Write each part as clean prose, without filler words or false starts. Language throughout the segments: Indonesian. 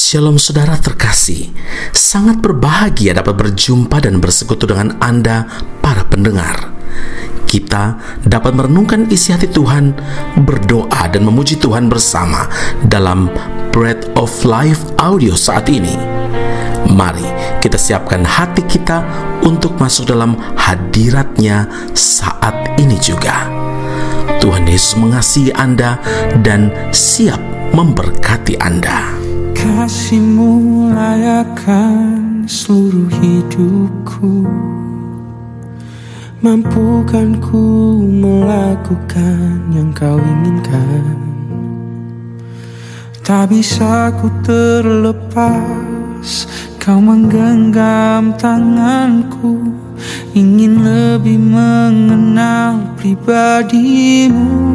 Shalom saudara terkasih, sangat berbahagia dapat berjumpa dan bersekutu dengan Anda para pendengar. Kita dapat merenungkan isi hati Tuhan, berdoa dan memuji Tuhan bersama dalam Bread of Life audio saat ini. Mari kita siapkan hati kita untuk masuk dalam hadirat-Nya saat ini juga. Tuhan Yesus mengasihi Anda dan siap memberkati Anda. Kasih-Mu layakkan seluruh hidupku, mampukan ku melakukan yang Kau inginkan. Tak bisa ku terlepas, Kau menggenggam tanganku, ingin lebih mengenal pribadi-Mu.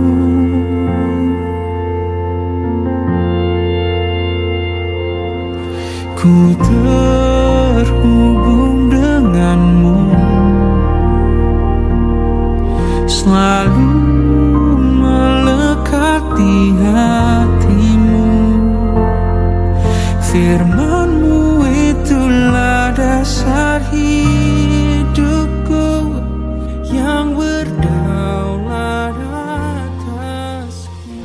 Ku terhubung denganmu, selalu melekat di hatimu. Firman-Mu itulah dasar hidupku yang berdaulat atasku.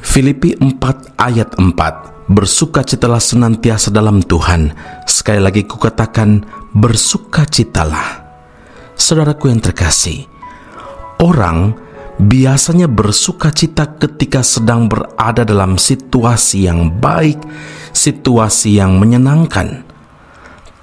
Filipi 4 ayat 4. Bersukacitalah senantiasa dalam Tuhan. Sekali lagi kukatakan, bersukacitalah. Saudaraku yang terkasih, orang biasanya bersukacita ketika sedang berada dalam situasi yang baik, situasi yang menyenangkan.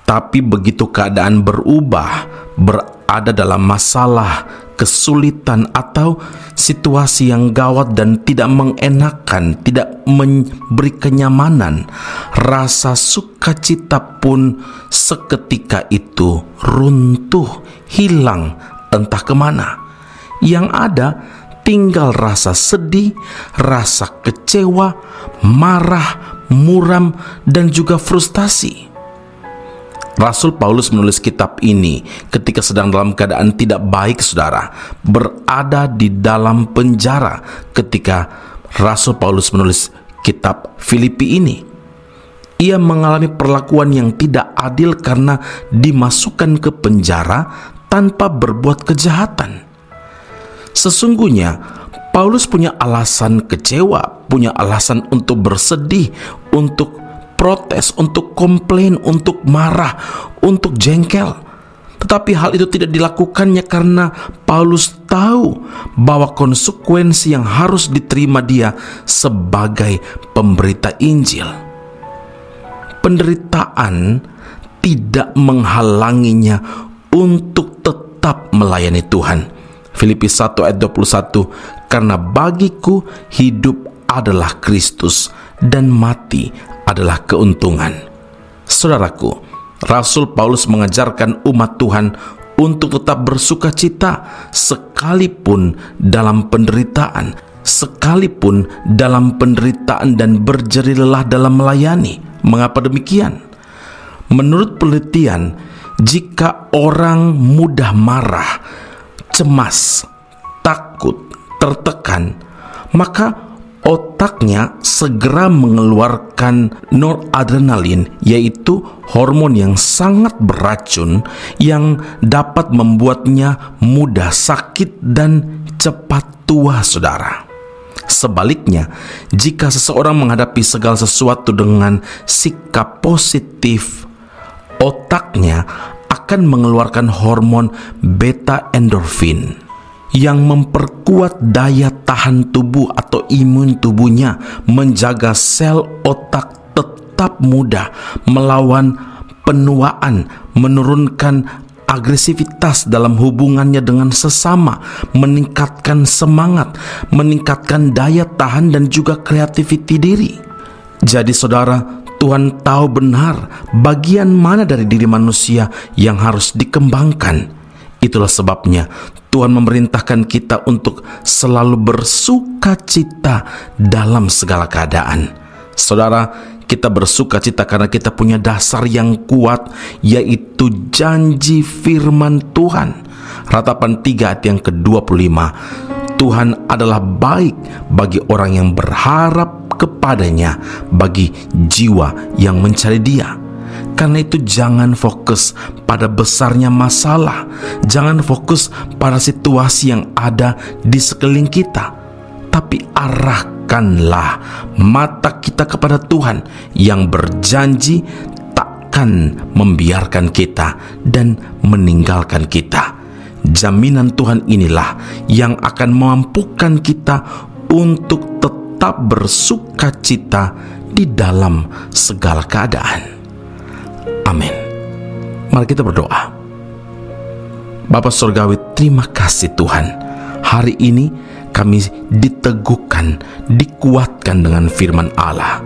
Tapi begitu keadaan berubah, berada dalam masalah, kesulitan atau situasi yang gawat dan tidak mengenakan, tidak memberi kenyamanan, rasa sukacita pun seketika itu runtuh, hilang entah kemana. Yang ada tinggal rasa sedih, rasa kecewa, marah, muram, dan juga frustasi. Rasul Paulus menulis kitab ini ketika sedang dalam keadaan tidak baik, saudara, berada di dalam penjara ketika Rasul Paulus menulis kitab Filipi ini. Ia mengalami perlakuan yang tidak adil karena dimasukkan ke penjara tanpa berbuat kejahatan. Sesungguhnya Paulus punya alasan kecewa, punya alasan untuk bersedih, untuk protes, untuk komplain, untuk marah, untuk jengkel. Tetapi hal itu tidak dilakukannya karena Paulus tahu bahwa konsekuensi yang harus diterima dia sebagai pemberita Injil. Penderitaan tidak menghalanginya untuk tetap melayani Tuhan. Filipi 1 ayat 21, karena bagiku hidup adalah Kristus dan mati adalah keuntungan. Saudaraku, Rasul Paulus mengajarkan umat Tuhan untuk tetap bersukacita sekalipun dalam penderitaan, sekalipun dalam penderitaan dan berjerih lelah dalam melayani. Mengapa demikian? Menurut penelitian, jika orang mudah marah, cemas, takut, tertekan, maka otaknya segera mengeluarkan noradrenalin, yaitu hormon yang sangat beracun yang dapat membuatnya mudah sakit dan cepat tua, saudara. Sebaliknya, jika seseorang menghadapi segala sesuatu dengan sikap positif, otaknya akan mengeluarkan hormon beta endorfin yang memperkuat daya tahan tubuh atau imun tubuhnya, menjaga sel otak tetap muda melawan penuaan, menurunkan agresivitas dalam hubungannya dengan sesama, meningkatkan semangat, meningkatkan daya tahan dan juga kreativiti diri. Jadi saudara, Tuhan tahu benar bagian mana dari diri manusia yang harus dikembangkan. Itulah sebabnya Tuhan memerintahkan kita untuk selalu bersukacita dalam segala keadaan. Saudara, kita bersukacita karena kita punya dasar yang kuat, yaitu janji firman Tuhan. Ratapan 3 ayat yang ke-25. Tuhan adalah baik bagi orang yang berharap kepadanya, bagi jiwa yang mencari Dia. Karena itu jangan fokus pada besarnya masalah, jangan fokus pada situasi yang ada di sekeliling kita, tapi arahkanlah mata kita kepada Tuhan yang berjanji takkan membiarkan kita dan meninggalkan kita. Jaminan Tuhan inilah yang akan memampukan kita untuk tetap bersukacita di dalam segala keadaan. Amin. Mari kita berdoa. Bapa Surgawi, terima kasih Tuhan. Hari ini kami diteguhkan, dikuatkan dengan firman Allah.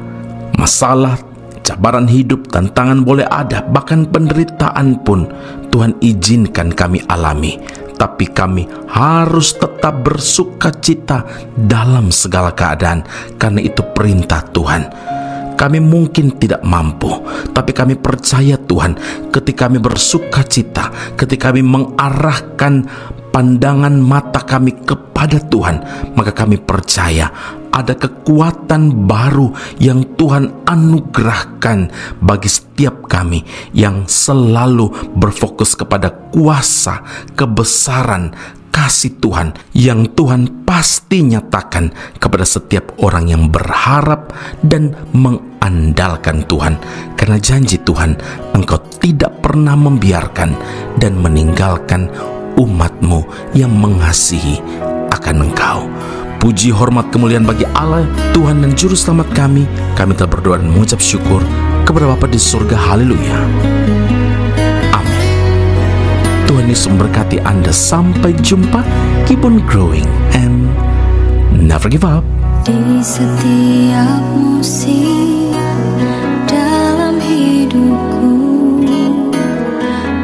Masalah, cabaran hidup, tantangan boleh ada, bahkan penderitaan pun Tuhan izinkan kami alami. Tapi kami harus tetap bersukacita dalam segala keadaan, karena itu perintah Tuhan. Kami mungkin tidak mampu, tapi kami percaya Tuhan, ketika kami bersukacita, ketika kami mengarahkan pandangan mata kami kepada Tuhan, maka kami percaya ada kekuatan baru yang Tuhan anugerahkan bagi setiap kami yang selalu berfokus kepada kuasa, kebesaran, kasih Tuhan yang Tuhan pasti nyatakan kepada setiap orang yang berharap dan mengandalkan Tuhan. Karena janji Tuhan, Engkau tidak pernah membiarkan dan meninggalkan umat-Mu yang mengasihi akan Engkau. Puji, hormat, kemuliaan bagi Allah, Tuhan dan Juru Selamat kami. Kami telah berdoa dan mengucap syukur kepada Bapa di surga. Haleluya. Tuhan Yesus memberkati Anda. Sampai jumpa. Keep on growing and never give up. Di setiap musim dalam hidupku,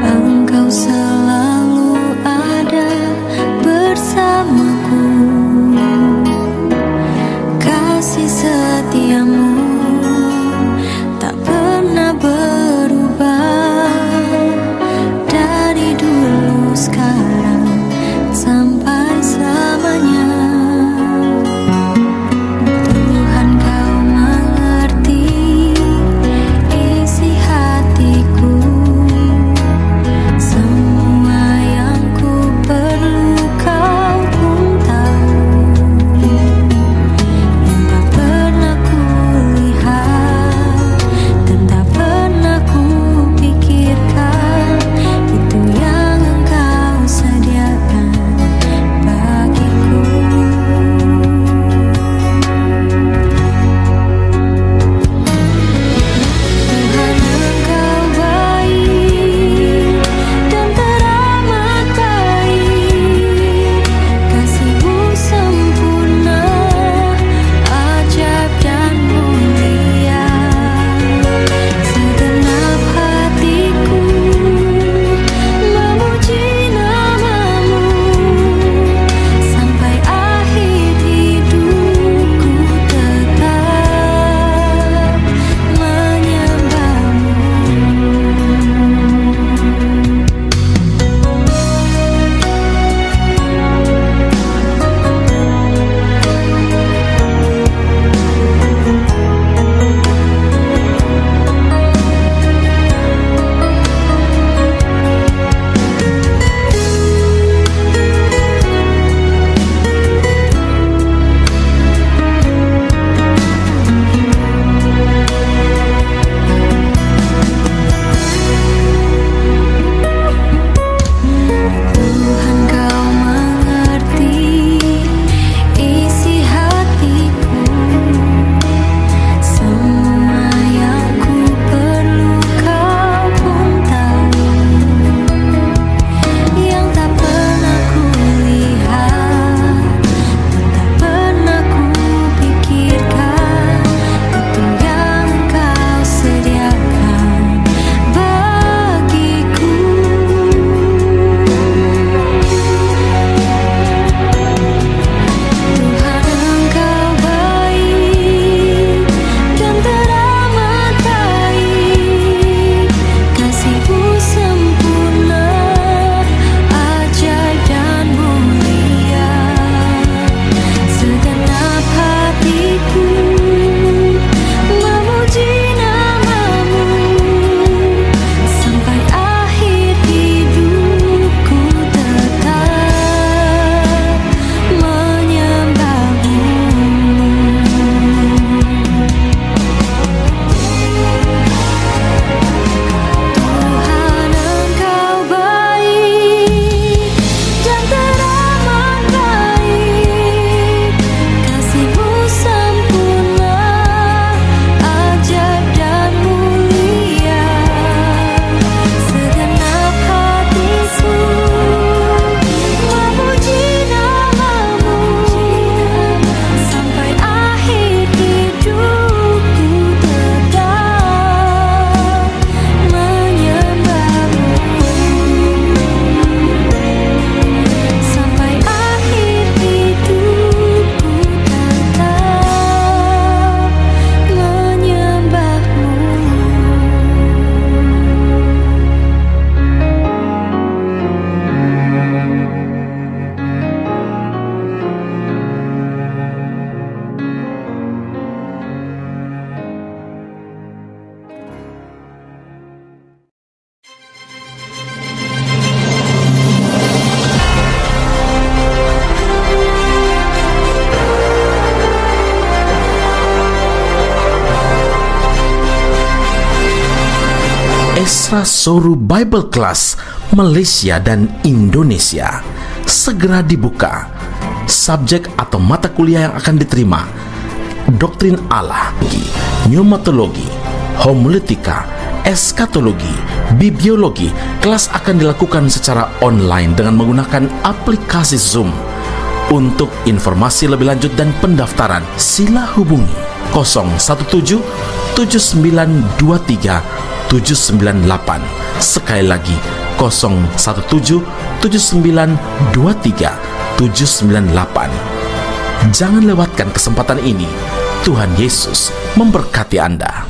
Engkau selalu ada bersamaku. Kasih setiamu tak pernah berubah, dari dulu, sekarang, sampai selamanya. Tuhan, Kau mengerti Esra Soru Bible Class Malaysia dan Indonesia segera dibuka. Subjek atau mata kuliah yang akan diterima: Doktrin Allah, Pneumatologi, Homiletika, Eskatologi, Bibliologi. Kelas akan dilakukan secara online dengan menggunakan aplikasi Zoom. Untuk informasi lebih lanjut dan pendaftaran, sila hubungi 017 7923 798. Sekali lagi 017 7923 798. Jangan lewatkan kesempatan ini. Tuhan Yesus memberkati Anda.